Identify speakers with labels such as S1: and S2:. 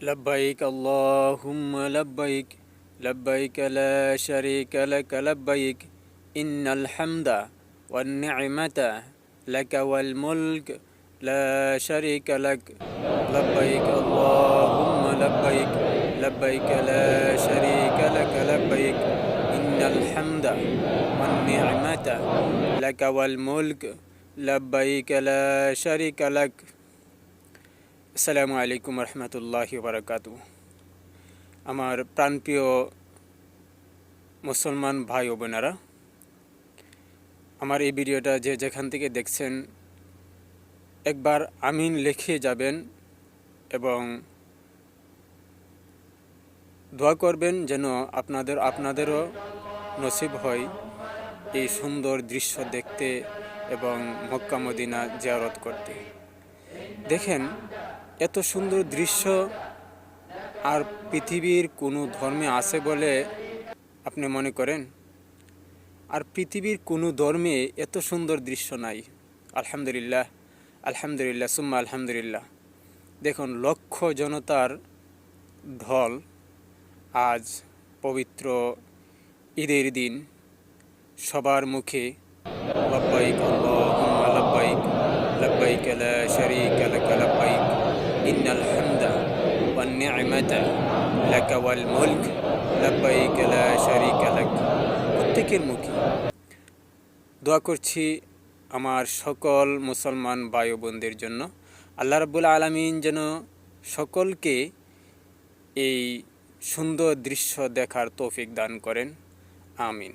S1: لبيك اللهم لبيك لبيك لا شريك لك لبيك إن الحمد والنعمة لك والملك لا شريك لك لبيك اللهم لبيك لبيك لا شريك لك لبيك إن الحمد والنعمة لك والملك لبيك لا شريك لك আসসালামু আলাইকুম রহমতুল্লাহি বারাকাতু। আমার প্রাণপ্রিয় মুসলমান ভাই ও বোনেরা, আমার এই ভিডিওটা যে যেখান থেকে দেখছেন একবার আমিন লিখে যাবেন এবং দোয়া করবেন যেন আপনাদেরও নসিব হয় এই সুন্দর দৃশ্য দেখতে এবং মক্কা মদিনা জিয়ারত করতে। দেখেন, এত সুন্দর দৃশ্য আর পৃথিবীর কোনো ধর্মে আছে বলে আপনি মনে করেন? আর পৃথিবীর কোনো ধর্মে এত সুন্দর দৃশ্য নাই। আলহামদুলিল্লাহ, আলহামদুলিল্লাহ, সুম্মা আলহামদুলিল্লাহ। দেখুন, লক্ষ জনতার ঢল আজ পবিত্র ঈদের দিন সবার মুখে লব্বাইক আল্লাহুম্মা লব্বাইক লব্বাইক লা শারীকা লাক লব্বাইক ইন্নাল হামদা ওয়ান নি'মাতা লাকা ওয়াল মুলক লব্বাইক লা শারীকা লাক। প্রত্যেকের মুখে দোয়া করছি আমার সকল মুসলমান ভাই ও বোনদের জন্য। আল্লাহ রাব্বুল আলামিন যেন সকলকে এই সুন্দর দৃশ্য দেখার তৌফিক দান করেন। আমিন।